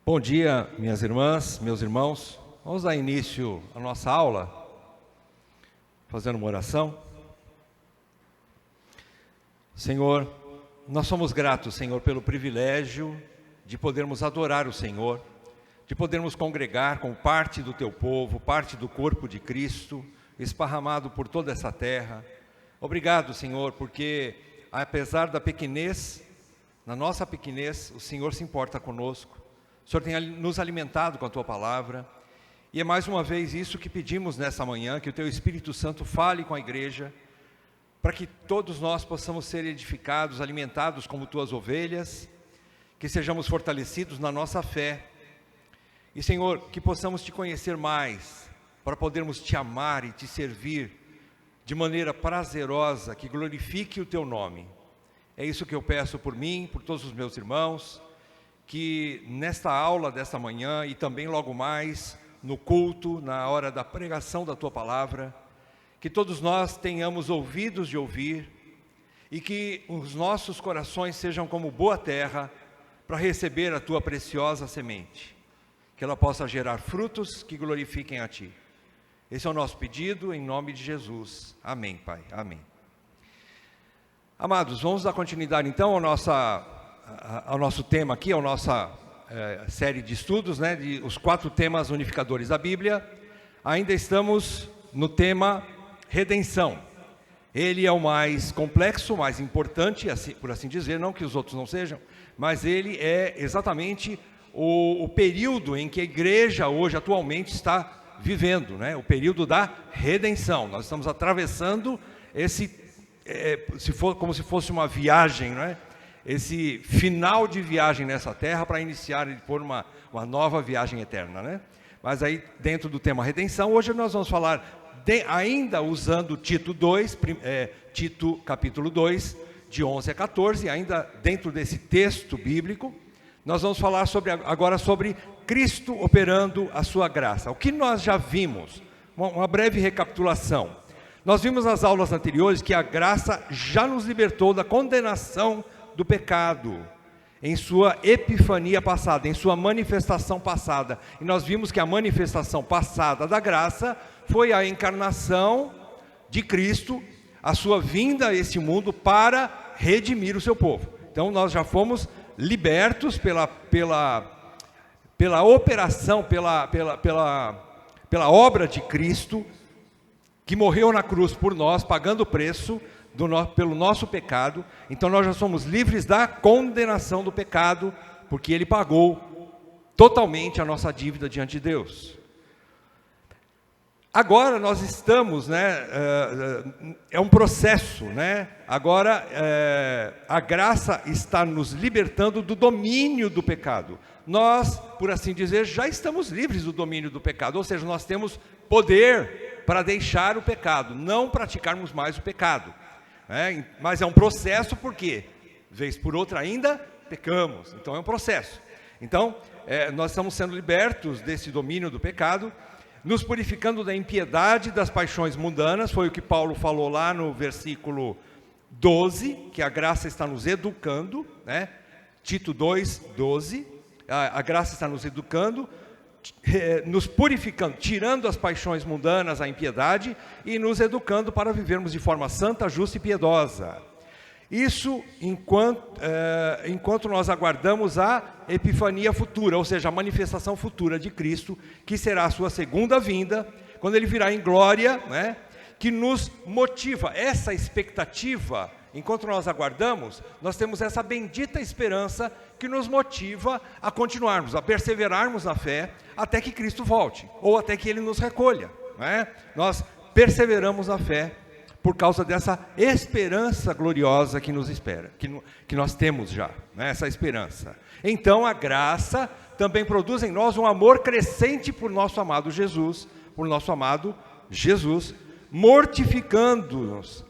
Bom dia, minhas irmãs, meus irmãos. Vamos dar início à nossa aula, fazendo uma oração. Senhor, nós somos gratos, Senhor, pelo privilégio de podermos adorar o Senhor, de podermos congregar com parte do Teu povo, parte do corpo de Cristo, esparramado por toda essa terra. Obrigado, Senhor, porque apesar da pequenez, na nossa pequenez, o Senhor se importa conosco. O Senhor tem nos alimentado com a Tua palavra, e é mais uma vez isso que pedimos nessa manhã, que o Teu Espírito Santo fale com a igreja, para que todos nós possamos ser edificados, alimentados como Tuas ovelhas, que sejamos fortalecidos na nossa fé, e Senhor, que possamos Te conhecer mais, para podermos Te amar e Te servir de maneira prazerosa, que glorifique o Teu nome. É isso que eu peço por mim, por todos os meus irmãos, que nesta aula desta manhã e também logo mais no culto, na hora da pregação da Tua palavra, que todos nós tenhamos ouvidos de ouvir e que os nossos corações sejam como boa terra para receber a Tua preciosa semente, que ela possa gerar frutos que glorifiquem a Ti. Esse é o nosso pedido em nome de Jesus. Amém, Pai. Amém. Amados, vamos dar continuidade então ao nosso tema aqui, a nossa série de estudos, né, de os 4 temas unificadores da Bíblia. Ainda estamos no tema redenção. Ele é o mais complexo, mais importante, assim, por assim dizer, não que os outros não sejam, mas ele é exatamente o período em que a igreja hoje, atualmente, está vivendo, né, o período da redenção. Nós estamos atravessando como se fosse uma viagem, né? Esse final de viagem nessa terra para iniciar e pôr uma nova viagem eterna, né? Mas aí dentro do tema redenção, hoje nós vamos falar, ainda usando Tito 2, Tito capítulo 2, de 11 a 14, ainda dentro desse texto bíblico, nós vamos falar agora sobre Cristo operando a sua graça. O que nós já vimos, uma breve recapitulação. Nós vimos nas aulas anteriores que a graça já nos libertou da condenação do pecado, em sua epifania passada, em sua manifestação passada. E nós vimos que a manifestação passada da graça foi a encarnação de Cristo, a sua vinda a esse mundo para redimir o seu povo. Então nós já fomos libertos pela operação, pela obra de Cristo, que morreu na cruz por nós, pagando o preço pelo nosso pecado. Então nós já somos livres da condenação do pecado, porque Ele pagou totalmente a nossa dívida diante de Deus. Agora nós estamos, é um processo, né? Agora a graça está nos libertando do domínio do pecado. Nós, por assim dizer, já estamos livres do domínio do pecado, ou seja, nós temos poder para deixar o pecado, não praticarmos mais o pecado. Mas é um processo, porque vez por outra ainda pecamos, então é um processo. Então nós estamos sendo libertos desse domínio do pecado, nos purificando da impiedade das paixões mundanas. Foi o que Paulo falou lá no versículo 12, que a graça está nos educando, né? Tito 2, 12, a graça está nos educando, nos purificando, tirando as paixões mundanas, a impiedade, e nos educando para vivermos de forma santa, justa e piedosa. Isso enquanto nós aguardamos a epifania futura, ou seja, a manifestação futura de Cristo, que será a sua segunda vinda, quando Ele virá em glória, né, que nos motiva. Essa expectativa, enquanto nós aguardamos, nós temos essa bendita esperança que nos motiva a continuarmos, a perseverarmos na fé, até que Cristo volte, ou até que Ele nos recolha, né? Nós perseveramos na fé, por causa dessa esperança gloriosa que nos espera, que nós temos já, né? Essa esperança. Então a graça também produz em nós um amor crescente por nosso amado Jesus, mortificando-nos,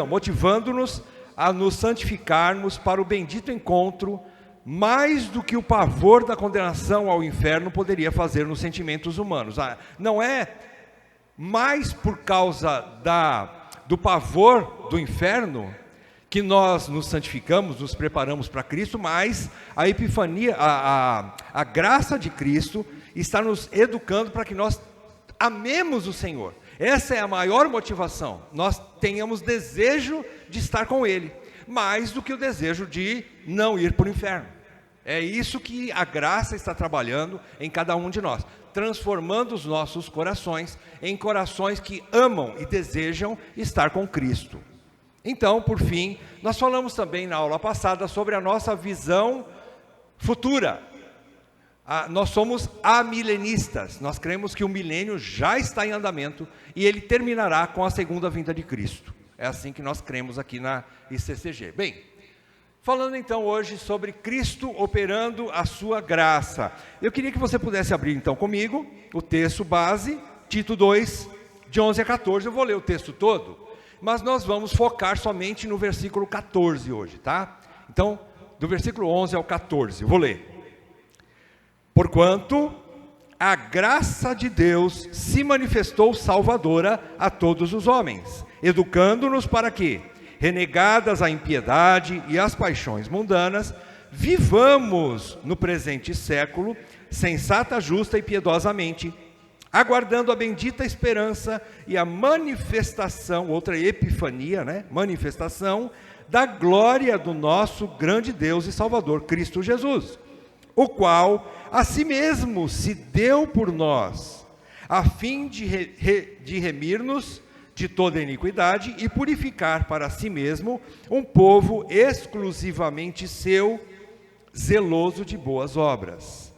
motivando-nos a nos santificarmos para o bendito encontro, mais do que o pavor da condenação ao inferno poderia fazer nos sentimentos humanos. Não é mais por causa do pavor do inferno que nós nos santificamos, nos preparamos para Cristo, mas a epifania, a graça de Cristo está nos educando para que nós amemos o Senhor. Essa é a maior motivação, nós tenhamos desejo de estar com Ele, mais do que o desejo de não ir para o inferno. É isso que a graça está trabalhando em cada um de nós, transformando os nossos corações em corações que amam e desejam estar com Cristo. Então, por fim, nós falamos também na aula passada sobre a nossa visão futura. Nós somos amilenistas, nós cremos que o milênio já está em andamento e ele terminará com a segunda vinda de Cristo. É assim que nós cremos aqui na ICCG. Bem, falando então hoje sobre Cristo operando a sua graça. Eu queria que você pudesse abrir então comigo o texto base, Tito 2, de 11 a 14. Eu vou ler o texto todo, mas nós vamos focar somente no versículo 14 hoje, tá? Então, do versículo 11 ao 14, eu vou ler. Porquanto a graça de Deus se manifestou salvadora a todos os homens, educando-nos para que, renegadas a impiedade e as paixões mundanas, vivamos no presente século, sensata, justa e piedosamente, aguardando a bendita esperança e a manifestação, outra epifania, né? Manifestação da glória do nosso grande Deus e Salvador, Cristo Jesus, o qual a si mesmo se deu por nós, a fim de remir-nos de toda iniquidade e purificar para si mesmo um povo exclusivamente seu, zeloso de boas obras.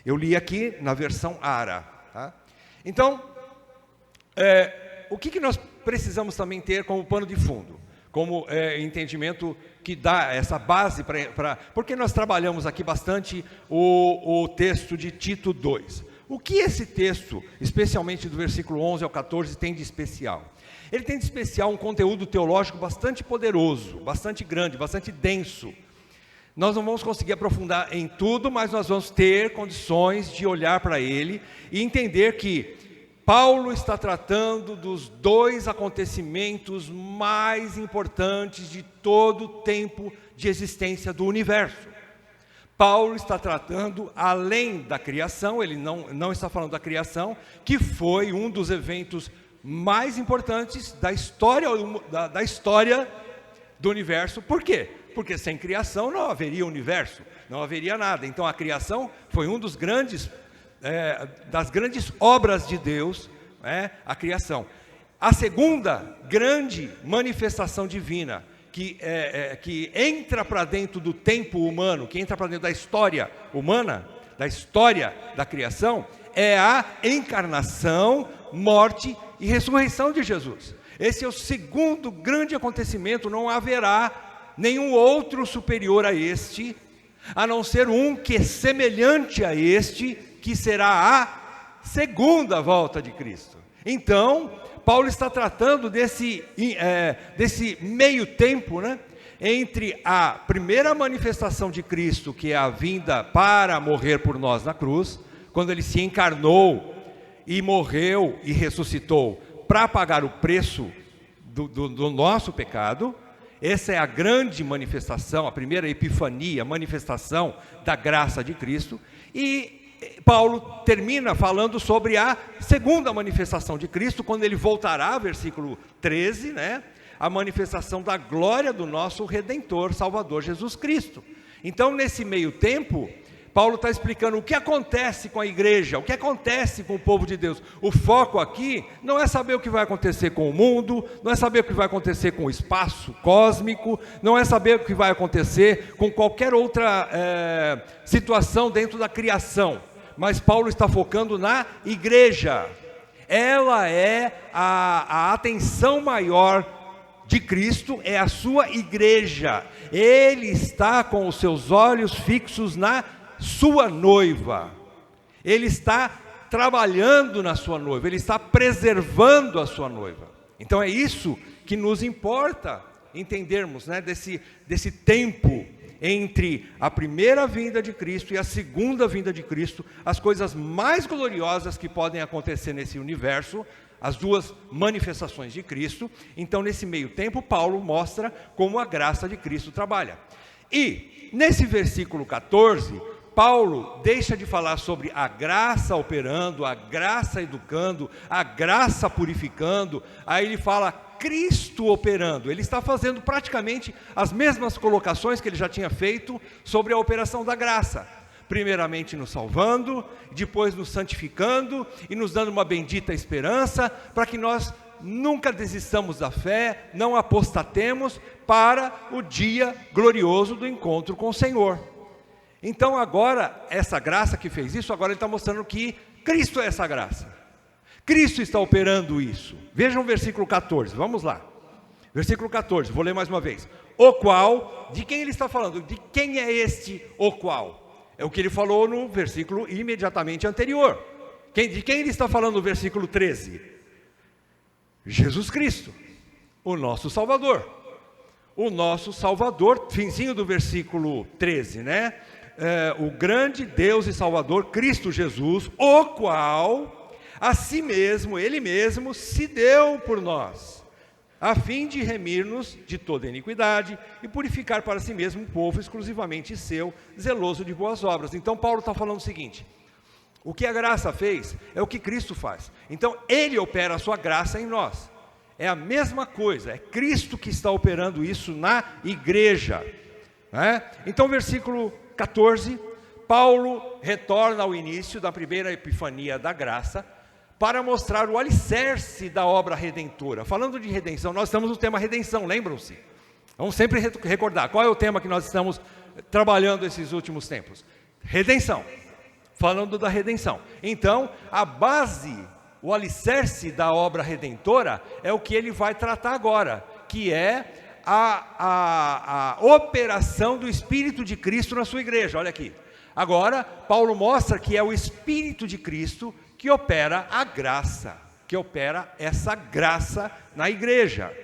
Eu li aqui na versão ARA. Tá? Então, o que nós precisamos também ter como pano de fundo? Como entendimento que dá essa base para... Porque nós trabalhamos aqui bastante o texto de Tito 2. O que esse texto, especialmente do versículo 11 ao 14, tem de especial? Ele tem de especial um conteúdo teológico bastante poderoso, bastante grande, bastante denso. Nós não vamos conseguir aprofundar em tudo, mas nós vamos ter condições de olhar para ele e entender que Paulo está tratando dos dois acontecimentos mais importantes de todo o tempo de existência do universo. Paulo está tratando além da criação, ele não está falando da criação, que foi um dos eventos mais importantes da história do universo. Por quê? Porque sem criação não haveria universo, não haveria nada. Então a criação foi um dos grandes... das grandes obras de Deus, a criação. A segunda grande manifestação divina, que entra para dentro do tempo humano, que entra para dentro da história humana, da história da criação, é a encarnação, morte e ressurreição de Jesus. Esse é o segundo grande acontecimento, não haverá nenhum outro superior a este, a não ser um que é semelhante a este, que será a segunda volta de Cristo. Então, Paulo está tratando desse meio tempo, né, entre a primeira manifestação de Cristo, que é a vinda para morrer por nós na cruz, quando ele se encarnou e morreu e ressuscitou para pagar o preço do nosso pecado. Essa é a grande manifestação, a primeira epifania, manifestação da graça de Cristo. E Paulo termina falando sobre a segunda manifestação de Cristo, quando ele voltará, versículo 13, né? A manifestação da glória do nosso Redentor, Salvador Jesus Cristo. Então, nesse meio tempo, Paulo está explicando o que acontece com a igreja, o que acontece com o povo de Deus. O foco aqui não é saber o que vai acontecer com o mundo, não é saber o que vai acontecer com o espaço cósmico, não é saber o que vai acontecer com qualquer outra situação dentro da criação. Mas Paulo está focando na igreja. Ela é a atenção maior de Cristo, é a sua igreja. Ele está com os seus olhos fixos na sua noiva. Ele está trabalhando na sua noiva, ele está preservando a sua noiva. Então é isso que nos importa entendermos, né, desse tempo entre a primeira vinda de Cristo e a segunda vinda de Cristo, as coisas mais gloriosas que podem acontecer nesse universo, as duas manifestações de Cristo. Então, nesse meio tempo, Paulo mostra como a graça de Cristo trabalha. E, nesse versículo 14, Paulo deixa de falar sobre a graça operando, a graça educando, a graça purificando, aí ele fala Cristo operando. Ele está fazendo praticamente as mesmas colocações que ele já tinha feito sobre a operação da graça. Primeiramente nos salvando, depois nos santificando e nos dando uma bendita esperança, para que nós nunca desistamos da fé, não apostatemos para o dia glorioso do encontro com o Senhor. Então agora, essa graça que fez isso, agora ele está mostrando que Cristo é essa graça. Cristo está operando isso. Vejam o versículo 14, vamos lá. Versículo 14, vou ler mais uma vez. O qual, de quem ele está falando? De quem é este o qual? É o que ele falou no versículo imediatamente anterior. De quem ele está falando no versículo 13? Jesus Cristo, o nosso Salvador. O nosso Salvador, finzinho do versículo 13, né? O grande Deus e Salvador, Cristo Jesus, o qual, a si mesmo, Ele mesmo, se deu por nós, a fim de remir-nos de toda iniquidade e purificar para si mesmo um povo exclusivamente seu, zeloso de boas obras. Então Paulo está falando o seguinte: o que a graça fez é o que Cristo faz. Então Ele opera a sua graça em nós. É a mesma coisa, é Cristo que está operando isso na igreja, né? Então versículo 14, Paulo retorna ao início da primeira epifania da graça, para mostrar o alicerce da obra redentora. Falando de redenção, nós estamos no tema redenção, lembram-se? Vamos sempre recordar, qual é o tema que nós estamos trabalhando esses últimos tempos? Redenção, falando da redenção. Então, a base, o alicerce da obra redentora, é o que ele vai tratar agora, que é a operação do Espírito de Cristo na sua igreja. Olha aqui, agora, Paulo mostra que é o Espírito de Cristo que opera a graça, que opera essa graça na igreja.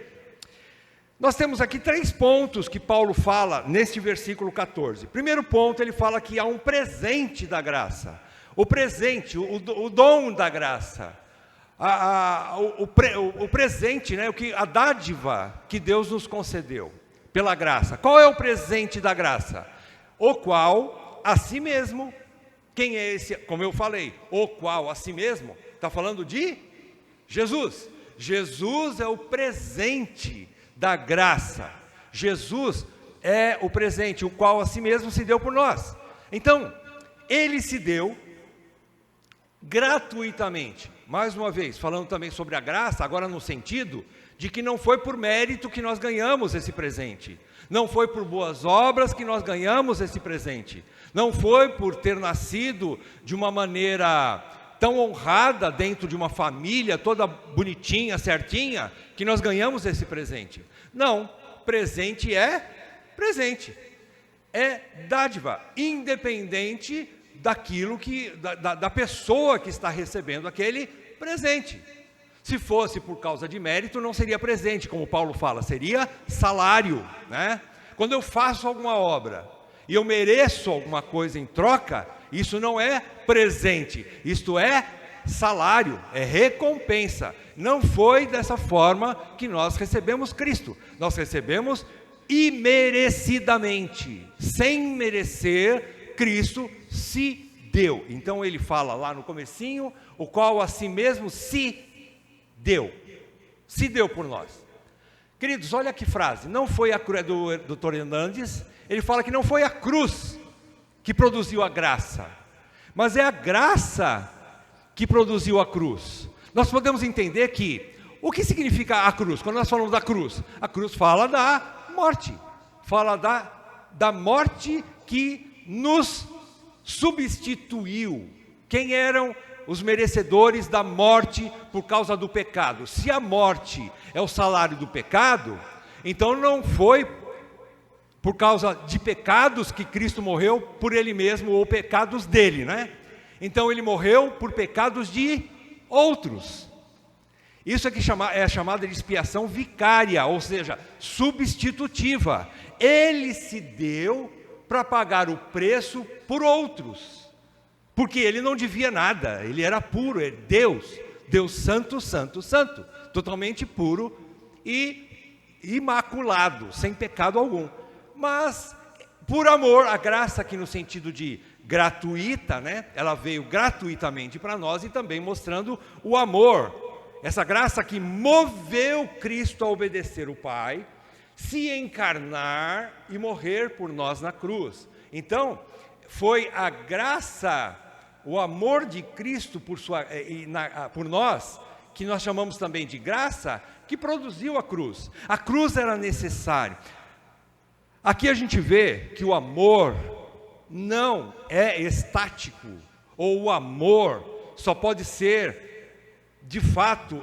Nós temos aqui 3 pontos que Paulo fala neste versículo 14. Primeiro ponto, ele fala que há um presente da graça. O presente, o dom da graça. O presente, né, a dádiva que Deus nos concedeu pela graça. Qual é o presente da graça? O qual, a si mesmo, quem é esse? Como eu falei, o qual a si mesmo, está falando de Jesus. Jesus é o presente da graça. Jesus é o presente, o qual a si mesmo se deu por nós. Então, Ele se deu gratuitamente. Mais uma vez, falando também sobre a graça, agora no sentido de que não foi por mérito que nós ganhamos esse presente. Não foi por boas obras que nós ganhamos esse presente. Não foi por ter nascido de uma maneira tão honrada dentro de uma família toda bonitinha, certinha, que nós ganhamos esse presente. Não, presente é presente. É dádiva, independente daquilo da pessoa que está recebendo aquele presente. Se fosse por causa de mérito, não seria presente, como Paulo fala, seria salário, né? Quando eu faço alguma obra e eu mereço alguma coisa em troca, isso não é presente, isto é salário, é recompensa. Não foi dessa forma que nós recebemos Cristo. Nós recebemos imerecidamente, sem merecer, Cristo se deu. Então ele fala lá no comecinho, o qual a si mesmo se deu por nós. Queridos, olha que frase, não foi a cruz do Dr. Hernandes, ele fala que não foi a cruz que produziu a graça, mas é a graça que produziu a cruz. Nós podemos entender que, o que significa a cruz? Quando nós falamos da cruz, a cruz fala da morte, fala da morte que nos substituiu. Quem eram os merecedores da morte por causa do pecado? Se a morte é o salário do pecado, então não foi por causa de pecados que Cristo morreu por Ele mesmo, ou pecados dele, né? Então Ele morreu por pecados de outros. Isso aqui é chamada de expiação vicária, ou seja, substitutiva. Ele se deu para pagar o preço por outros, porque Ele não devia nada, Ele era puro, é Deus, Deus santo, santo, santo, totalmente puro e imaculado, sem pecado algum. Mas, por amor, a graça aqui no sentido de gratuita, né? Ela veio gratuitamente para nós e também mostrando o amor. Essa graça que moveu Cristo a obedecer o Pai, se encarnar e morrer por nós na cruz. Então, foi a graça, o amor de Cristo por nós, que nós chamamos também de graça, que produziu a cruz. A cruz era necessária. Aqui a gente vê que o amor não é estático, ou o amor só pode ser, de fato,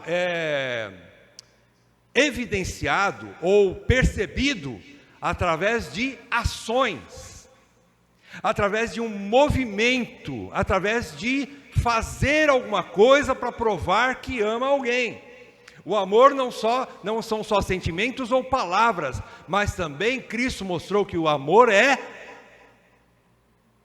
evidenciado ou percebido através de ações, através de um movimento, através de fazer alguma coisa para provar que ama alguém. O amor não são só sentimentos ou palavras, mas também Cristo mostrou que o amor é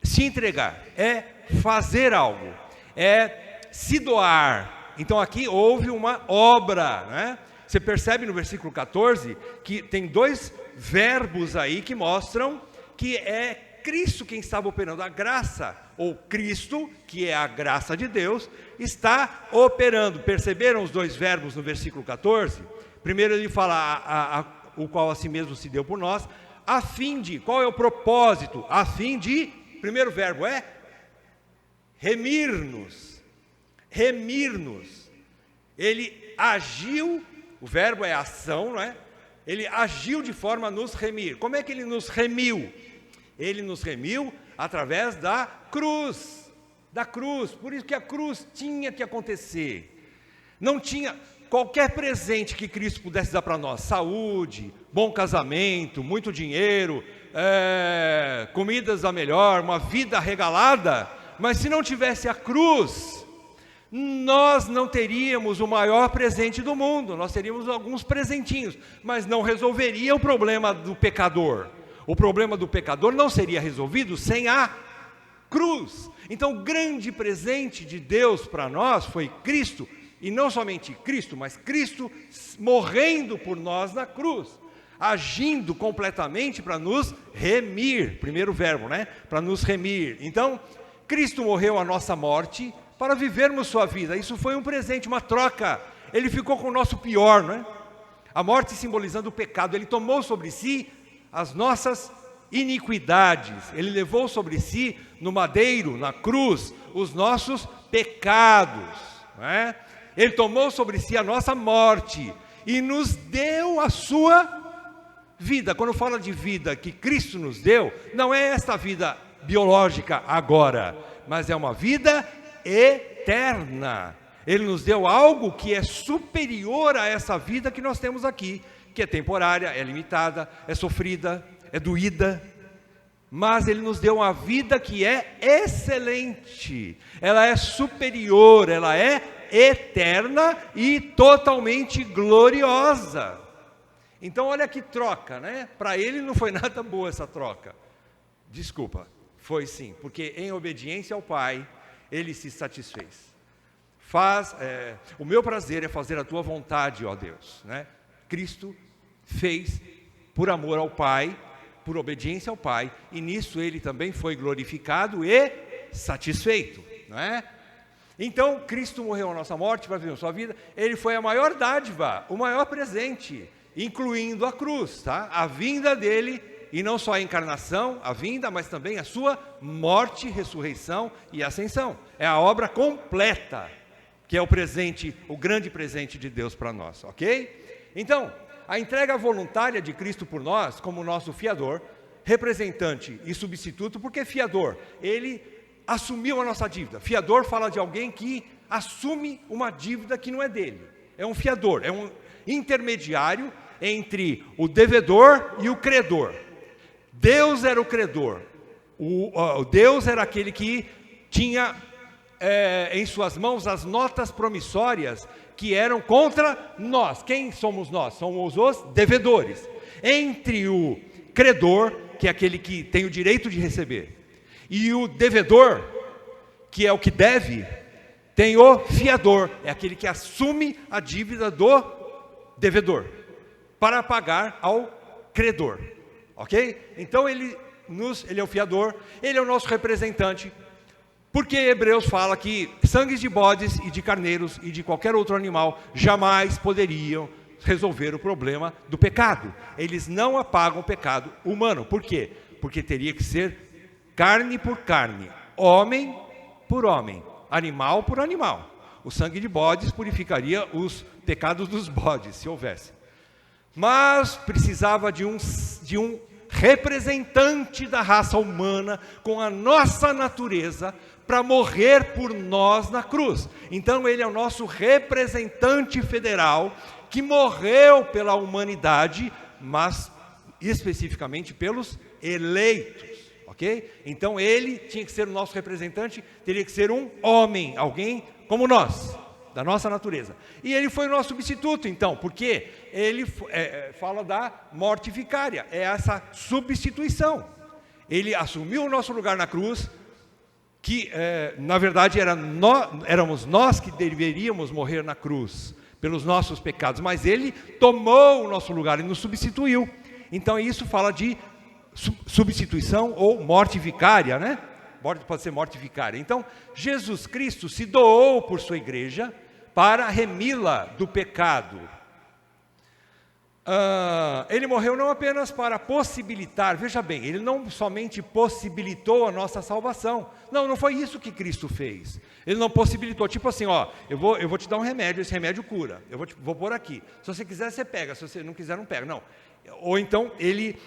se entregar, é fazer algo, é se doar. Então aqui houve uma obra, né? Você percebe no versículo 14 que tem dois verbos aí que mostram que é Cristo quem estava operando. A graça, ou Cristo, que é a graça de Deus, está operando. Perceberam os dois verbos no versículo 14? Primeiro ele fala, o qual a si mesmo se deu por nós, a fim de, qual é o propósito? A fim de, primeiro verbo é remir-nos. Remir-nos. Ele agiu, o verbo é ação, não é? Ele agiu de forma a nos remir. Como é que ele nos remiu? Ele nos remiu através da cruz. Da cruz. Por isso que a cruz tinha que acontecer. Não tinha qualquer presente que Cristo pudesse dar para nós. Saúde, bom casamento, muito dinheiro, comidas da melhor, uma vida regalada. Mas se não tivesse a cruz, nós não teríamos o maior presente do mundo. Nós teríamos alguns presentinhos, mas não resolveria o problema do pecador. O problema do pecador não seria resolvido sem a cruz. Então o grande presente de Deus para nós foi Cristo, e não somente Cristo, mas Cristo morrendo por nós na cruz, agindo completamente para nos remir, primeiro verbo, né? Para nos remir. Então, Cristo morreu a nossa morte para vivermos sua vida. Isso foi um presente, uma troca. Ele ficou com o nosso pior, não é? A morte simbolizando o pecado. Ele tomou sobre si as nossas iniquidades. Ele levou sobre si no madeiro, na cruz, os nossos pecados, não é? Ele tomou sobre si a nossa morte e nos deu a sua vida. Quando fala de vida que Cristo nos deu, não é esta vida biológica agora, mas é uma vida eterna. Ele nos deu algo que é superior a essa vida que nós temos aqui, que é temporária, é limitada, é sofrida, é doída, mas Ele nos deu uma vida que é excelente, ela é superior, ela é eterna e totalmente gloriosa. Então olha que troca, né? Para Ele não foi nada boa essa troca. Desculpa, foi sim, porque em obediência ao Pai, Ele se satisfez. O meu prazer é fazer a Tua vontade, ó Deus, né? Cristo fez por amor ao Pai, por obediência ao Pai, e nisso Ele também foi glorificado e satisfeito, não é? Então, Cristo morreu a nossa morte para viver a sua vida. Ele foi a maior dádiva, o maior presente, incluindo a cruz, tá? A vinda dele, e não só a encarnação, a vinda, mas também a sua morte, ressurreição e ascensão. É a obra completa, que é o presente, o grande presente de Deus para nós, ok? Então, a entrega voluntária de Cristo por nós, como nosso fiador, representante e substituto, porque fiador, ele assumiu a nossa dívida. Fiador fala de alguém que assume uma dívida que não é dele. É um fiador, é um intermediário entre o devedor e o credor. Deus era o credor. Deus era aquele que tinha em suas mãos as notas promissórias que eram contra nós. Quem somos nós? Somos os devedores. Entre o credor, que é aquele que tem o direito de receber, e o devedor, que é o que deve, Tem o fiador, é aquele que assume a dívida do devedor para pagar ao credor, ok? Então ele é o fiador, ele é o nosso representante, porque Hebreus fala que sangues de bodes e de carneiros e de qualquer outro animal jamais poderiam resolver o problema do pecado. Eles não apagam o pecado humano. Por quê? Porque teria que ser carne por carne, homem por homem, animal por animal. O sangue de bodes purificaria os pecados dos bodes, se houvesse. Mas precisava de um representante da raça humana com a nossa natureza para morrer por nós na cruz. Então ele é o nosso representante federal que morreu pela humanidade, mas especificamente pelos eleitos, ok? Então ele tinha que ser o nosso representante, teria que ser um homem, alguém como nós, da nossa natureza. E ele foi o nosso substituto, então, porque ele fala da morte vicária, é essa substituição. Ele assumiu o nosso lugar na cruz, que na verdade éramos nós que deveríamos morrer na cruz, pelos nossos pecados, mas ele tomou o nosso lugar e nos substituiu. Então isso fala de substituição ou morte vicária, né? Pode ser morte vicária. Então Jesus Cristo se doou por sua igreja para remi-la do pecado. Ele morreu não apenas para possibilitar, veja bem, ele não somente possibilitou a nossa salvação. Não foi isso que Cristo fez. Ele não possibilitou, tipo assim, ó, eu vou te dar um remédio, esse remédio cura, vou pôr aqui. Se você quiser, você pega, se você não quiser, não pega. Não. Ou então, ele,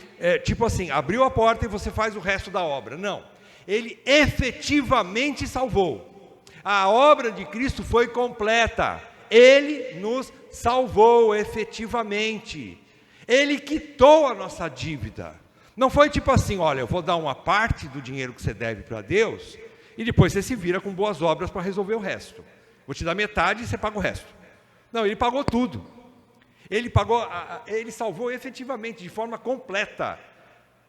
tipo assim, abriu a porta e você faz o resto da obra. Não. Ele efetivamente salvou. A obra de Cristo foi completa. Ele nos salvou efetivamente. Ele quitou a nossa dívida. Não foi tipo assim, olha, eu vou dar uma parte do dinheiro que você deve para Deus e depois você se vira com boas obras para resolver o resto. Vou te dar metade e você paga o resto. Não, ele pagou tudo. Ele salvou efetivamente, de forma completa.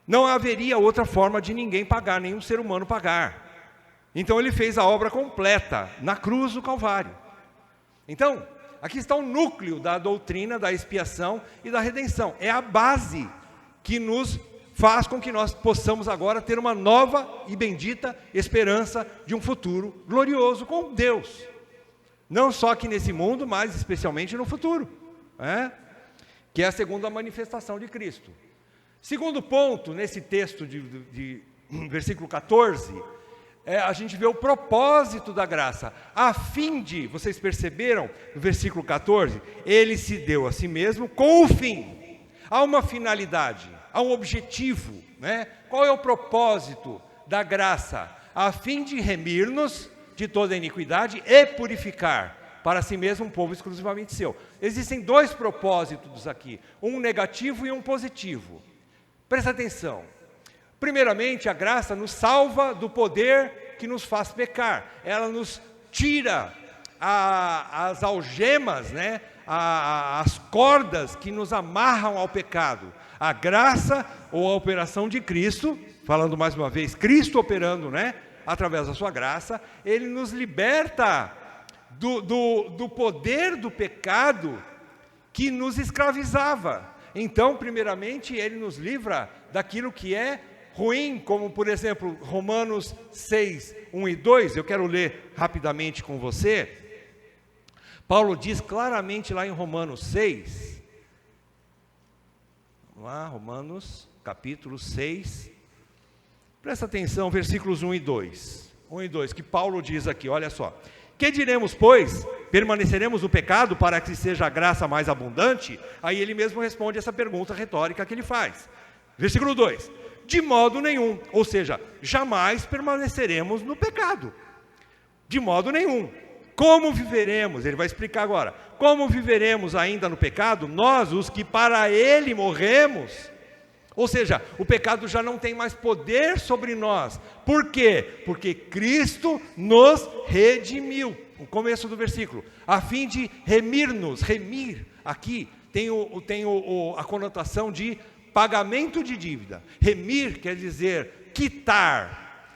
Não haveria outra forma de ninguém pagar, nenhum ser humano pagar. Então ele fez a obra completa na cruz do Calvário. Então, aqui está o núcleo da doutrina da expiação e da redenção. É a base que nos faz com que nós possamos agora ter uma nova e bendita esperança de um futuro glorioso com Deus. Não só aqui nesse mundo, mas especialmente no futuro, que é a segunda manifestação de Cristo. Segundo ponto, nesse texto de versículo 14, a gente vê o propósito da graça, a fim de, vocês perceberam, no versículo 14, ele se deu a si mesmo com o fim, há uma finalidade, há um objetivo, né? Qual é o propósito da graça? A fim de remir-nos de toda iniquidade e purificar para si mesmo um povo exclusivamente seu. Existem dois propósitos aqui, um negativo e um positivo. Presta atenção. Primeiramente, a graça nos salva do poder que nos faz pecar. Ela nos tira as algemas, né? As cordas que nos amarram ao pecado. A graça ou a operação de Cristo, falando mais uma vez, Cristo operando, né? Através da sua graça, ele nos liberta do poder do pecado que nos escravizava. Então, primeiramente, ele nos livra daquilo que é ruim, como por exemplo, Romanos 6, 1 e 2, eu quero ler rapidamente com você. Paulo diz claramente lá em Romanos 6, vamos lá, Romanos capítulo 6, presta atenção, versículos 1 e 2, 1 e 2, que Paulo diz aqui, olha só. Que diremos, pois? Permaneceremos no pecado para que seja a graça mais abundante? Aí ele mesmo responde essa pergunta retórica que ele faz. Versículo 2. De modo nenhum, ou seja, jamais permaneceremos no pecado. De modo nenhum. Como viveremos? Ele vai explicar agora. Como viveremos ainda no pecado? Nós, os que para ele morremos. Ou seja, o pecado já não tem mais poder sobre nós. Por quê? Porque Cristo nos redimiu. O começo do versículo. A fim de remir-nos. Remir, aqui, tem a conotação de pagamento de dívida. Remir quer dizer quitar,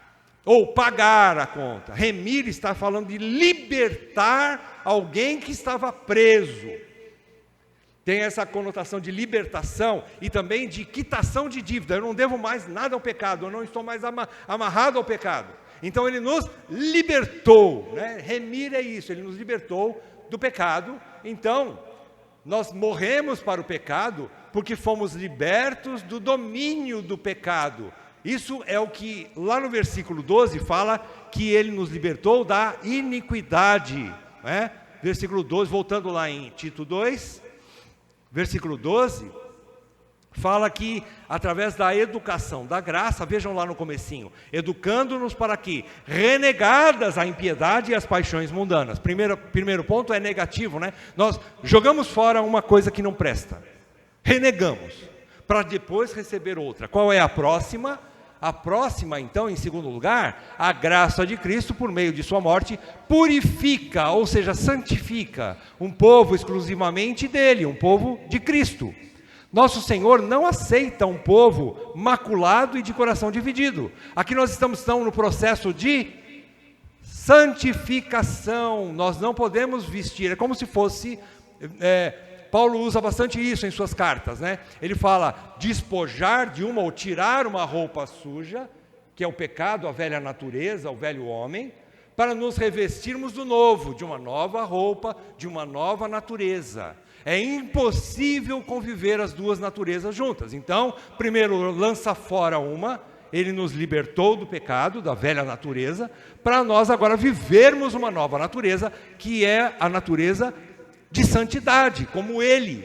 ou pagar a conta. Remir está falando de libertar alguém que estava preso. Tem essa conotação de libertação e também de quitação de dívida. Eu não devo mais nada ao pecado, eu não estou mais amarrado ao pecado. Então ele nos libertou, né? Remir é isso, ele nos libertou do pecado. Então, nós morremos para o pecado porque fomos libertos do domínio do pecado. Isso é o que lá no versículo 12 fala que ele nos libertou da iniquidade, né? Versículo 12, voltando lá em Tito 2, versículo 12, fala que através da educação, da graça, vejam lá no comecinho, educando-nos para que, renegadas a impiedade e as paixões mundanas. Primeiro ponto é negativo, né? Nós jogamos fora uma coisa que não presta, renegamos, para depois receber outra. Qual é a próxima? A próxima, então, em segundo lugar, a graça de Cristo, por meio de sua morte, purifica, ou seja, santifica, um povo exclusivamente dele, um povo de Cristo. Nosso Senhor não aceita um povo maculado e de coração dividido. Aqui nós estamos no processo de santificação. Nós não podemos vestir, é como se fosse... Paulo usa bastante isso em suas cartas, né? Ele fala despojar de uma ou tirar uma roupa suja, que é o pecado, a velha natureza, o velho homem, para nos revestirmos do novo, de uma nova roupa, de uma nova natureza. É impossível conviver as duas naturezas juntas. Então, primeiro lança fora uma, ele nos libertou do pecado, da velha natureza, para nós agora vivermos uma nova natureza, que é a natureza de santidade, como ele,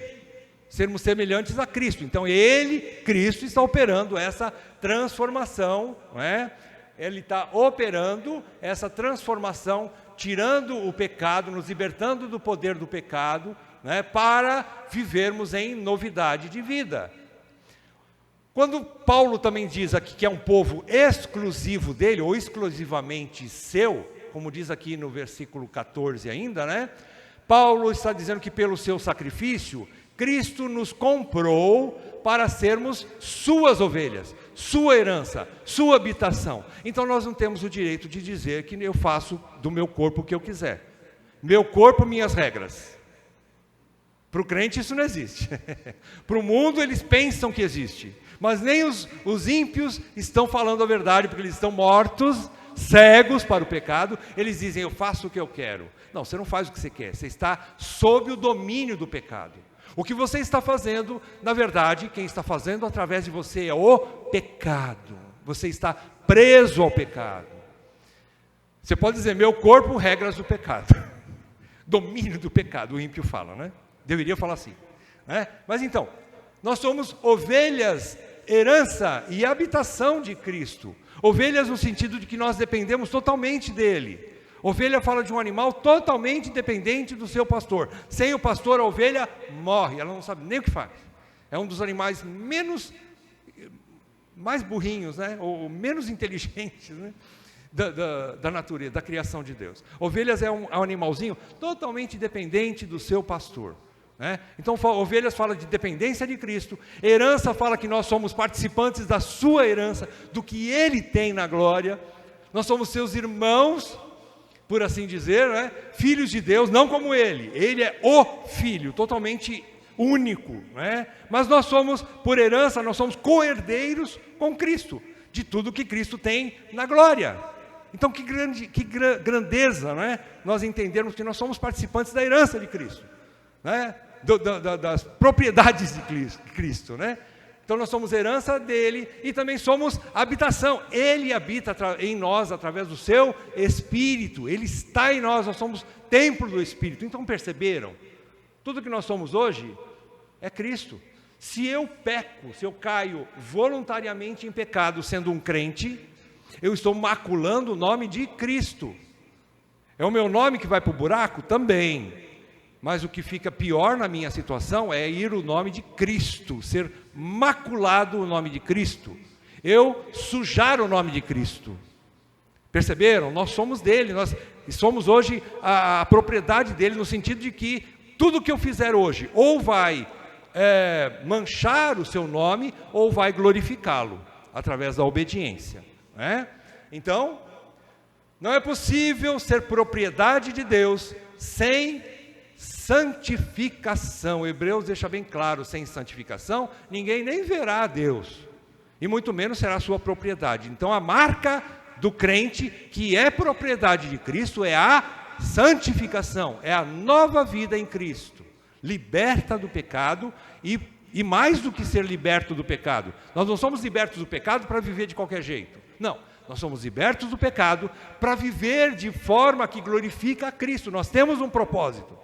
sermos semelhantes a Cristo. Então ele, Cristo, está operando essa transformação, não é? Ele está operando essa transformação, tirando o pecado, nos libertando do poder do pecado, né, para vivermos em novidade de vida. Quando Paulo também diz aqui que é um povo exclusivo dele, ou exclusivamente seu, como diz aqui no versículo 14 ainda, né? Paulo está dizendo que pelo seu sacrifício, Cristo nos comprou para sermos suas ovelhas, sua herança, sua habitação. Então nós não temos o direito de dizer que eu faço do meu corpo o que eu quiser. Meu corpo, minhas regras. Para o crente isso não existe. Para o mundo eles pensam que existe. Mas nem os ímpios estão falando a verdade, porque eles estão mortos, cegos para o pecado. Eles dizem, eu faço o que eu quero. Não, você não faz o que você quer, você está sob o domínio do pecado. O que você está fazendo, na verdade, quem está fazendo através de você é o pecado. Você está preso ao pecado. Você pode dizer, meu corpo, regras do pecado. Domínio do pecado, o ímpio fala, né? Deveria falar assim, né? Mas então, nós somos ovelhas, herança e habitação de Cristo. Ovelhas no sentido de que nós dependemos totalmente dele. Ovelha fala de um animal totalmente dependente do seu pastor. Sem o pastor, a ovelha morre, ela não sabe nem o que faz. É um dos animais mais burrinhos, né? Ou menos inteligentes, né? Da natureza, da criação de Deus. Ovelhas é um animalzinho totalmente dependente do seu pastor, né? Então, ovelhas fala de dependência de Cristo. Herança fala que nós somos participantes da sua herança, do que ele tem na glória. Nós somos seus irmãos, por assim dizer, né? Filhos de Deus, não como ele é o Filho, totalmente único, né? Mas nós somos, por herança, nós somos co-herdeiros com Cristo, de tudo que Cristo tem na glória. Então que grandeza, né? Nós entendermos que nós somos participantes da herança de Cristo, né? Das propriedades de Cristo, né? Então nós somos herança dele e também somos habitação. Ele habita em nós através do seu Espírito. Ele está em nós, nós somos templo do Espírito. Então perceberam? Tudo que nós somos hoje é Cristo. Se eu peco, se eu caio voluntariamente em pecado sendo um crente, eu estou maculando o nome de Cristo. É o meu nome que vai para o buraco? Também. Mas o que fica pior na minha situação é ir o nome de Cristo, ser maculado o nome de Cristo, eu sujar o nome de Cristo. Perceberam? Nós somos dele, nós somos hoje a propriedade dele, no sentido de que tudo que eu fizer hoje, ou vai manchar o seu nome, ou vai glorificá-lo, através da obediência, né? Então, Não é possível ser propriedade de Deus sem santificação. Hebreus deixa bem claro, sem santificação, ninguém nem verá a Deus, e muito menos será sua propriedade. Então a marca do crente, que é propriedade de Cristo, é a santificação, é a nova vida em Cristo, liberta do pecado, e mais do que ser liberto do pecado, nós não somos libertos do pecado para viver de qualquer jeito, não, nós somos libertos do pecado para viver de forma que glorifica a Cristo. Nós temos um propósito,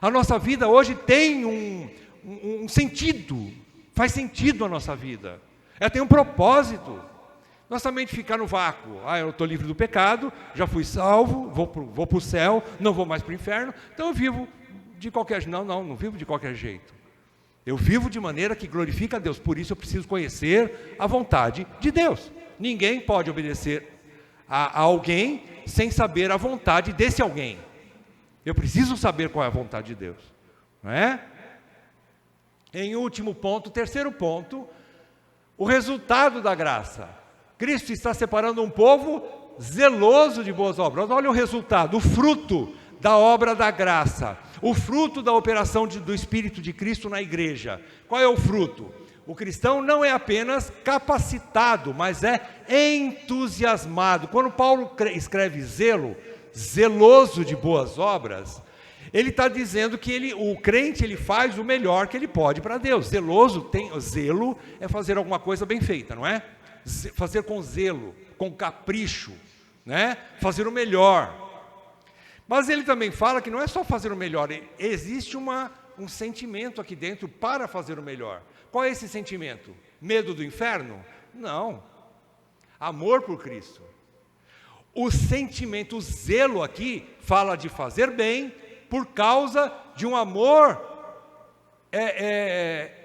a nossa vida hoje tem um sentido, faz sentido a nossa vida, ela tem um propósito. Nossa mente fica no vácuo, eu estou livre do pecado, já fui salvo, vou para o céu, não vou mais para o inferno, então eu vivo de qualquer jeito. Não vivo de qualquer jeito, eu vivo de maneira que glorifica a Deus, por isso eu preciso conhecer a vontade de Deus. Ninguém pode obedecer a alguém sem saber a vontade desse alguém. Eu preciso saber qual é a vontade de Deus, não é? Em último ponto, terceiro ponto, o resultado da graça. Cristo está separando um povo zeloso de boas obras. Olha o resultado, o fruto da obra da graça, o fruto da operação do Espírito de Cristo na igreja. Qual é o fruto? O cristão não é apenas capacitado, mas é entusiasmado. Quando Paulo escreve zeloso de boas obras, ele está dizendo que o crente ele faz o melhor que ele pode para Deus. Zelo é fazer alguma coisa bem feita, não é? Fazer com zelo, com capricho, né? Fazer o melhor. Mas ele também fala que não é só fazer o melhor, existe um sentimento aqui dentro para fazer o melhor. Qual é esse sentimento? Medo do inferno? Não. Amor por Cristo. O sentimento, o zelo aqui, fala de fazer bem por causa de um amor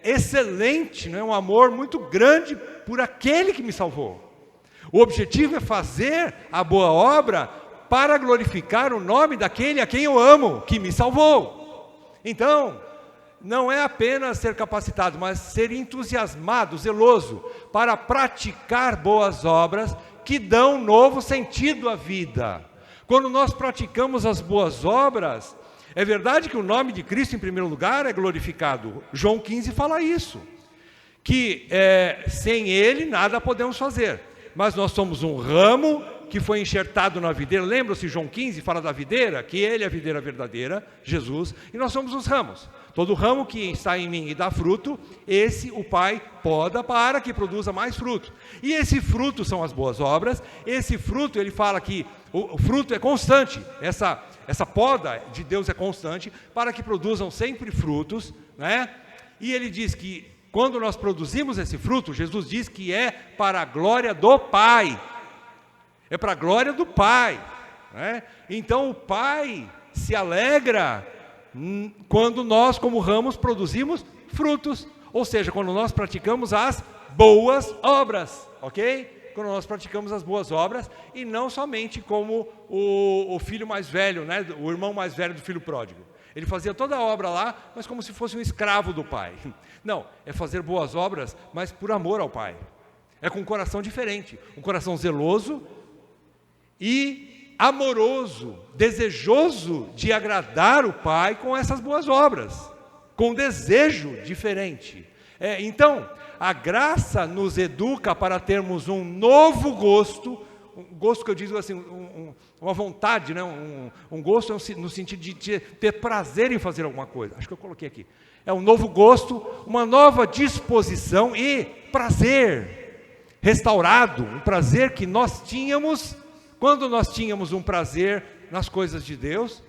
excelente, né? Um amor muito grande por aquele que me salvou. O objetivo é fazer a boa obra para glorificar o nome daquele a quem eu amo, que me salvou. Então, não é apenas ser capacitado, mas ser entusiasmado, zeloso, para praticar boas obras que dão novo sentido à vida. Quando nós praticamos as boas obras, é verdade que o nome de Cristo, em primeiro lugar, é glorificado. João 15 fala isso, que sem Ele nada podemos fazer. Mas nós somos um ramo que foi enxertado na videira. Lembra-se, João 15 fala da videira, que Ele é a videira verdadeira, Jesus, e nós somos os ramos. Todo ramo que está em mim e dá fruto, esse o Pai poda para que produza mais fruto. E esse fruto são as boas obras. Esse fruto, ele fala que o fruto é constante. Essa poda de Deus é constante para que produzam sempre frutos, né? E ele diz que quando nós produzimos esse fruto, Jesus diz que é para a glória do Pai. É para a glória do Pai, né? Então o Pai se alegra quando nós, como ramos, produzimos frutos, ou seja, quando nós praticamos as boas obras, ok? Quando nós praticamos as boas obras, e não somente como o filho mais velho, né? O irmão mais velho do filho pródigo. Ele fazia toda a obra lá, mas como se fosse um escravo do pai. Não, é fazer boas obras, mas por amor ao Pai. É com um coração diferente, um coração zeloso e amoroso, desejoso de agradar o Pai com essas boas obras, com um desejo diferente. Então, a graça nos educa para termos um novo gosto, um gosto que eu digo assim, uma vontade, né? um gosto no sentido de ter prazer em fazer alguma coisa. Acho que eu coloquei aqui. É um novo gosto, uma nova disposição e prazer restaurado, um prazer que nós tínhamos quando nós tínhamos um prazer nas coisas de Deus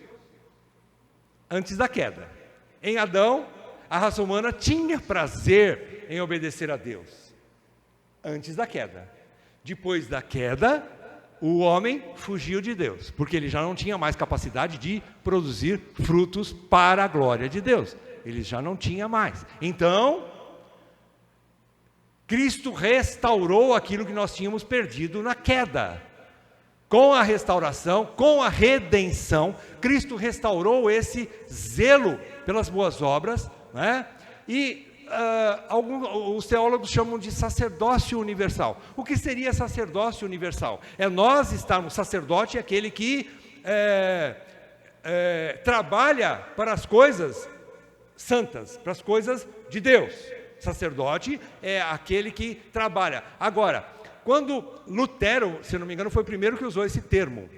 antes da queda. Em Adão, a raça humana tinha prazer em obedecer a Deus antes da queda. Depois da queda, o homem fugiu de Deus, porque ele já não tinha mais capacidade de produzir frutos para a glória de Deus. Ele já não tinha mais. Então, Cristo restaurou aquilo que nós tínhamos perdido na queda. Com a restauração, com a redenção, Cristo restaurou esse zelo pelas boas obras, né? E os teólogos chamam de sacerdócio universal. O que seria sacerdócio universal? É nós estarmos, sacerdote é aquele que trabalha para as coisas santas, para as coisas de Deus. Sacerdote é aquele que trabalha. Agora, quando Lutero, se não me engano, foi o primeiro que usou esse termo,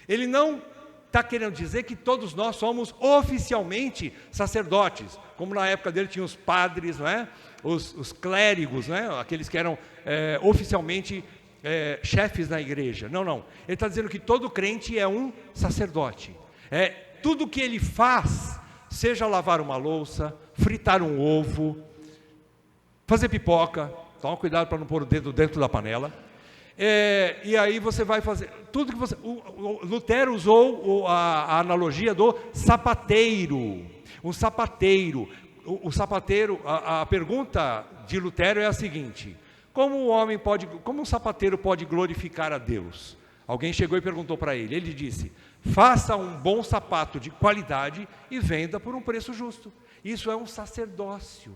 ele não está querendo dizer que todos nós somos oficialmente sacerdotes, como na época dele tinha os padres, não é? Os clérigos, não é? Aqueles que eram oficialmente chefes na igreja. Não, não. Ele está dizendo que todo crente é um sacerdote. Tudo que ele faz, seja lavar uma louça, fritar um ovo, fazer pipoca, toma cuidado para não pôr o dedo dentro da panela. E aí você vai fazer tudo que você... O Lutero usou a analogia do sapateiro. Um sapateiro. O sapateiro, a pergunta de Lutero é a seguinte: como um sapateiro pode glorificar a Deus? Alguém chegou e perguntou para ele. Ele disse: faça um bom sapato de qualidade e venda por um preço justo. Isso é um sacerdócio.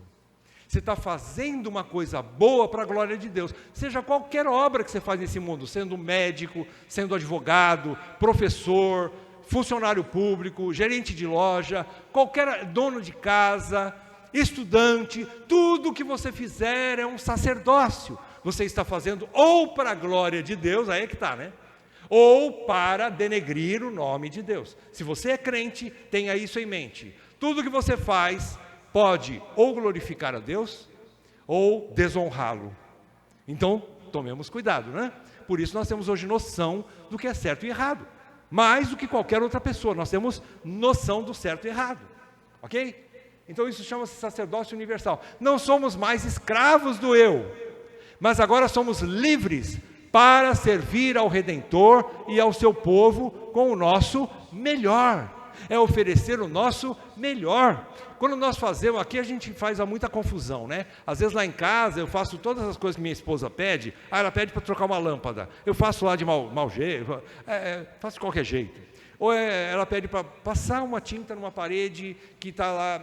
Você está fazendo uma coisa boa para a glória de Deus. Seja qualquer obra que você faz nesse mundo, sendo médico, sendo advogado, professor, funcionário público, gerente de loja, qualquer dono de casa, estudante, tudo que você fizer é um sacerdócio. Você está fazendo ou para a glória de Deus, aí é que está, né? Ou para denegrir o nome de Deus. Se você é crente, tenha isso em mente. Tudo que você faz pode ou glorificar a Deus ou desonrá-lo. Então, tomemos cuidado, né? Por isso nós temos hoje noção do que é certo e errado. Mais do que qualquer outra pessoa, nós temos noção do certo e errado. Ok? Então isso chama-se sacerdócio universal. Não somos mais escravos do eu, mas agora somos livres para servir ao Redentor e ao seu povo com o nosso melhor. É oferecer o nosso melhor. Quando nós fazemos, aqui a gente faz muita confusão, né? Às vezes lá em casa eu faço todas as coisas que minha esposa pede, ela pede para trocar uma lâmpada, eu faço lá de mau jeito, faço de qualquer jeito. Ou ela pede para passar uma tinta numa parede que está lá,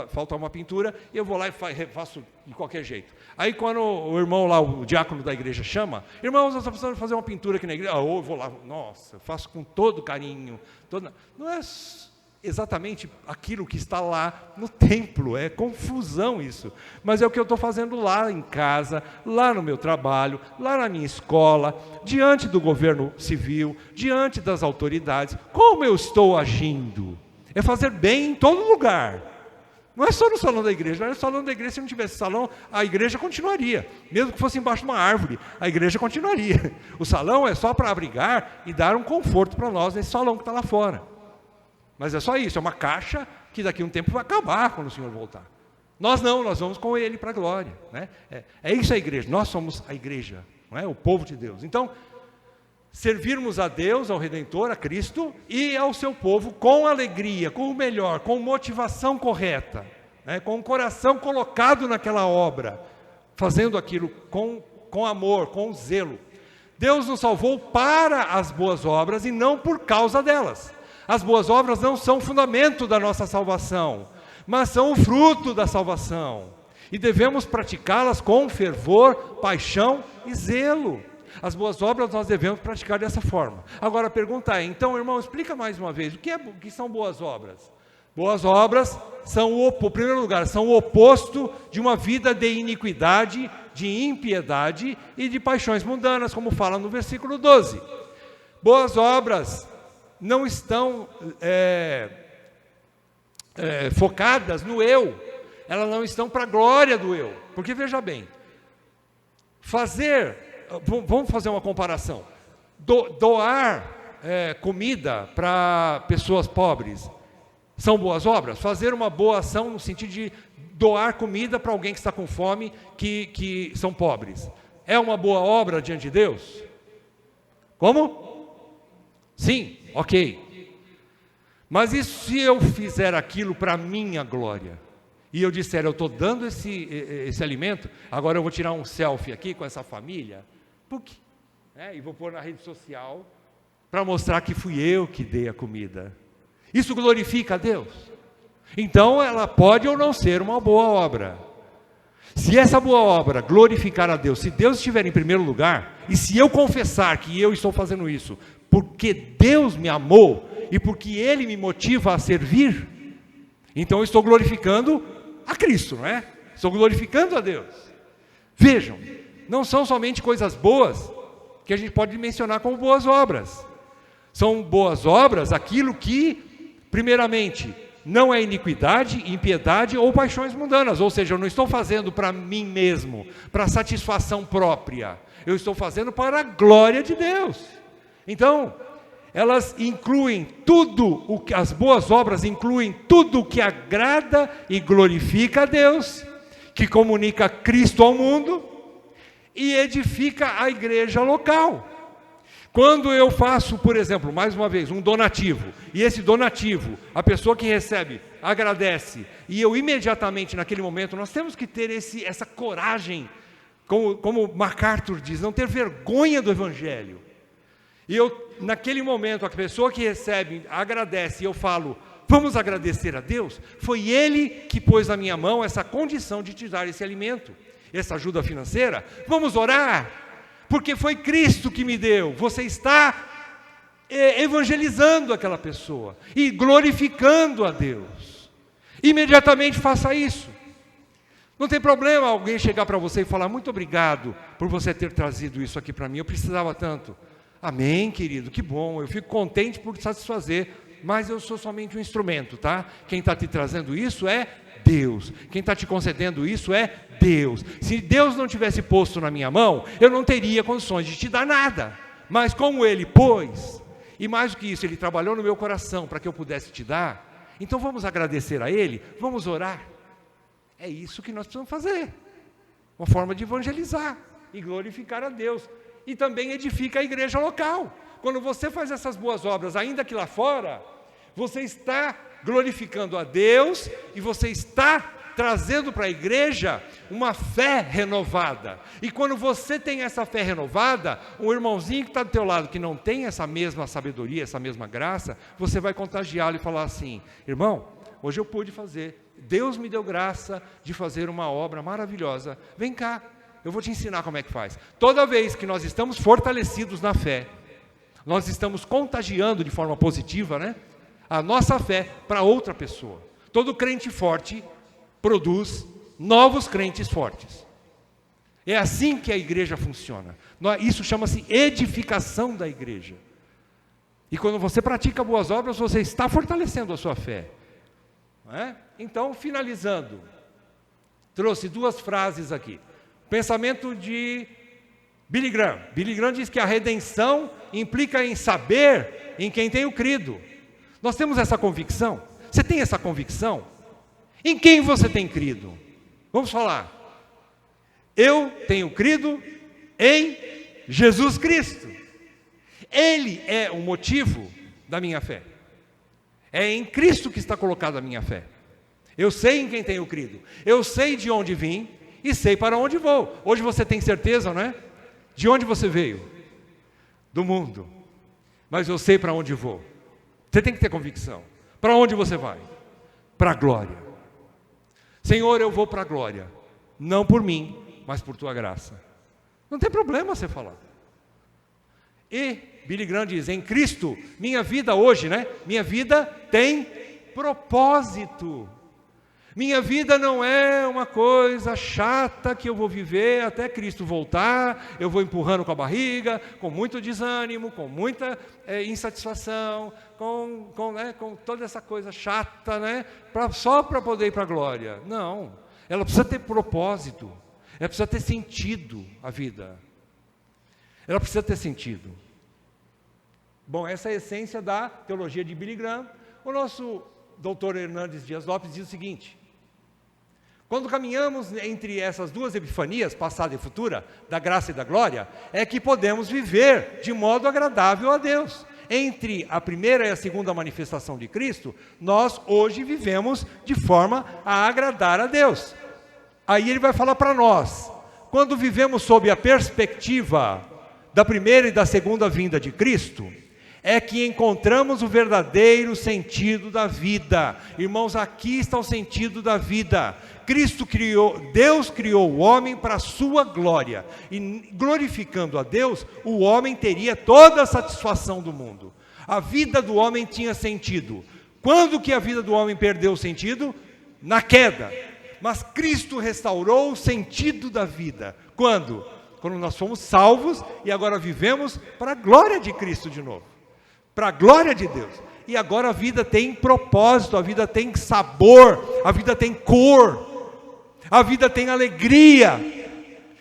falta uma pintura, e eu vou lá e faço de qualquer jeito. Aí quando o irmão lá, o diácono da igreja chama, irmãos, nós estamos precisando fazer uma pintura aqui na igreja, eu vou lá, nossa, eu faço com todo carinho, não é exatamente aquilo que está lá no templo, é confusão isso, mas é o que eu estou fazendo lá em casa, lá no meu trabalho, lá na minha escola, diante do governo civil, diante das autoridades. Como eu estou agindo? É fazer bem em todo lugar, não é só no salão da igreja. No salão da igreja, se não tivesse salão, a igreja continuaria, mesmo que fosse embaixo de uma árvore, a igreja continuaria. O salão é só para abrigar e dar um conforto para nós nesse salão que está lá fora. Mas é só isso, é uma caixa que daqui a um tempo vai acabar quando o Senhor voltar. Nós não, nós vamos com Ele para a glória, né? É isso a igreja, nós somos a igreja, não é? O povo de Deus. Então, servirmos a Deus, ao Redentor, a Cristo e ao seu povo com alegria, com o melhor, com motivação correta, né? Com o coração colocado naquela obra, fazendo aquilo com amor, com zelo. Deus nos salvou para as boas obras e não por causa delas. As boas obras não são o fundamento da nossa salvação, mas são o fruto da salvação. E devemos praticá-las com fervor, paixão e zelo. As boas obras nós devemos praticar dessa forma. Agora a pergunta é, então, irmão, explica mais uma vez, o que são boas obras? Boas obras são, em primeiro lugar, são o oposto de uma vida de iniquidade, de impiedade e de paixões mundanas, como fala no versículo 12. Boas obras não estão focadas no eu, elas não estão para a glória do eu, porque veja bem, vamos fazer uma comparação, doar comida para pessoas pobres, são boas obras? Fazer uma boa ação no sentido de doar comida para alguém que está com fome, que são pobres, é uma boa obra diante de Deus? Como? Sim, ok. Mas e se eu fizer aquilo para a minha glória? E eu disser, eu estou dando esse alimento, agora eu vou tirar um selfie aqui com essa família, e vou pôr na rede social, para mostrar que fui eu que dei a comida. Isso glorifica a Deus? Então ela pode ou não ser uma boa obra. Se essa boa obra glorificar a Deus, se Deus estiver em primeiro lugar, e se eu confessar que eu estou fazendo isso porque Deus me amou e porque Ele me motiva a servir, então eu estou glorificando a Cristo, não é? Estou glorificando a Deus. Vejam, não são somente coisas boas que a gente pode mencionar como boas obras. São boas obras aquilo que, primeiramente, não é iniquidade, impiedade ou paixões mundanas. Ou seja, eu não estou fazendo para mim mesmo, para satisfação própria. Eu estou fazendo para a glória de Deus. Então, elas incluem tudo, as boas obras incluem tudo o que agrada e glorifica a Deus, que comunica Cristo ao mundo e edifica a igreja local. Quando eu faço, por exemplo, mais uma vez, um donativo, e esse donativo, a pessoa que recebe, agradece, e eu imediatamente, naquele momento, nós temos que ter essa coragem, como MacArthur diz, não ter vergonha do Evangelho. E eu, naquele momento, a pessoa que recebe, agradece, e eu falo, vamos agradecer a Deus, foi Ele que pôs na minha mão essa condição de te dar esse alimento, essa ajuda financeira, vamos orar, porque foi Cristo que me deu. Você está evangelizando aquela pessoa e glorificando a Deus. Imediatamente faça isso. Não tem problema alguém chegar para você e falar, muito obrigado por você ter trazido isso aqui para mim, eu precisava tanto. Amém, querido, que bom, eu fico contente por satisfazer, mas eu sou somente um instrumento, tá? Quem está te trazendo isso é Deus. Quem está te concedendo isso é Deus. Se Deus não tivesse posto na minha mão, eu não teria condições de te dar nada. Mas como Ele pôs, e mais do que isso, Ele trabalhou no meu coração para que eu pudesse te dar, então vamos agradecer a Ele, vamos orar. É isso que nós precisamos fazer. Uma forma de evangelizar e glorificar a Deus. E também edifica a igreja local. Quando você faz essas boas obras, ainda que lá fora, você está glorificando a Deus e você está trazendo para a igreja uma fé renovada. E quando você tem essa fé renovada, um irmãozinho que está do teu lado, que não tem essa mesma sabedoria, essa mesma graça, você vai contagiá-lo e falar assim, irmão, hoje eu pude fazer, Deus me deu graça de fazer uma obra maravilhosa, vem cá, eu vou te ensinar como é que faz. Toda vez que nós estamos fortalecidos na fé, nós estamos contagiando de forma positiva, né, a nossa fé para outra pessoa. Todo crente forte produz novos crentes fortes. É assim que a igreja funciona. Isso chama-se edificação da igreja. E quando você pratica boas obras, você está fortalecendo a sua fé. Não é? Então, finalizando, trouxe duas frases aqui. Pensamento de Billy Graham. Billy Graham diz que a redenção implica em saber em quem tenho crido. Nós temos essa convicção? Você tem essa convicção? Em quem você tem crido? Vamos falar. Eu tenho crido em Jesus Cristo. Ele é o motivo da minha fé. É em Cristo que está colocada a minha fé. Eu sei em quem tenho crido. Eu sei de onde vim e sei para onde vou. Hoje você tem certeza, não é? De onde você veio? Do mundo. Mas eu sei para onde vou. Você tem que ter convicção. Para onde você vai? Para a glória. Senhor, eu vou para a glória. Não por mim, mas por tua graça. Não tem problema você falar. E Billy Graham diz, em Cristo, minha vida hoje, né? Minha vida tem propósito. Minha vida não é uma coisa chata que eu vou viver até Cristo voltar, eu vou empurrando com a barriga, com muito desânimo, com muita insatisfação, com toda essa coisa chata, né? Só para poder ir para a glória. Não, ela precisa ter propósito, ela precisa ter sentido a vida. Ela precisa ter sentido. Bom, essa é a essência da teologia de Billy Graham. O nosso doutor Hernandes Dias Lopes diz o seguinte: quando caminhamos entre essas duas epifanias, passada e futura, da graça e da glória, é que podemos viver de modo agradável a Deus. Entre a primeira e a segunda manifestação de Cristo, nós hoje vivemos de forma a agradar a Deus. Aí ele vai falar para nós, quando vivemos sob a perspectiva da primeira e da segunda vinda de Cristo, é que encontramos o verdadeiro sentido da vida. Irmãos, aqui está o sentido da vida. Deus criou o homem para a sua glória, e glorificando a Deus, o homem teria toda a satisfação do mundo. A vida do homem tinha sentido. Quando que a vida do homem perdeu o sentido? Na queda. Mas Cristo restaurou o sentido da vida. Quando? Quando nós fomos salvos e agora vivemos para a glória de Cristo de novo. Para a glória de Deus. E agora a vida tem propósito, a vida tem sabor, a vida tem cor, a vida tem alegria.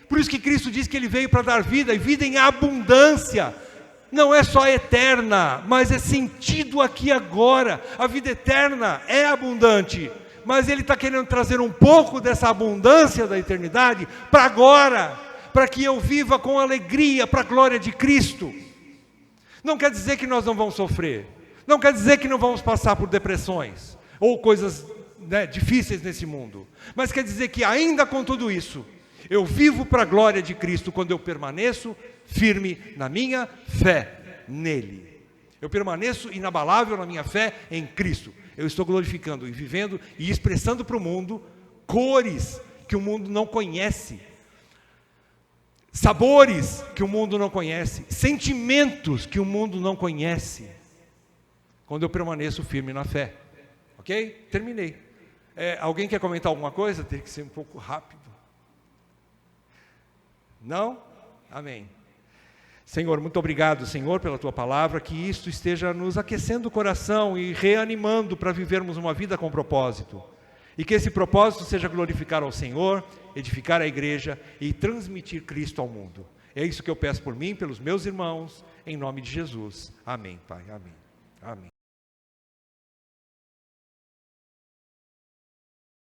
Por isso que Cristo diz que Ele veio para dar vida, e vida em abundância. Não é só eterna, mas é sentido aqui agora. A vida eterna é abundante, mas Ele está querendo trazer um pouco dessa abundância da eternidade para agora, para que eu viva com alegria para a glória de Cristo. Não quer dizer que nós não vamos sofrer, não quer dizer que não vamos passar por depressões, ou coisas difíceis nesse mundo, mas quer dizer que ainda com tudo isso, eu vivo para a glória de Cristo quando eu permaneço firme na minha fé nele. Eu permaneço inabalável na minha fé em Cristo. Eu estou glorificando e vivendo e expressando para o mundo cores que o mundo não conhece, sabores que o mundo não conhece, sentimentos que o mundo não conhece, quando eu permaneço firme na fé. Ok? Terminei. Alguém quer comentar alguma coisa? Tem que ser um pouco rápido. Não? Amém. Senhor, muito obrigado, Senhor, pela Tua palavra, que isto esteja nos aquecendo o coração e reanimando para vivermos uma vida com propósito. E que esse propósito seja glorificar ao Senhor, edificar a igreja e transmitir Cristo ao mundo. É isso que eu peço por mim, pelos meus irmãos, em nome de Jesus. Amém, Pai. Amém. Amém.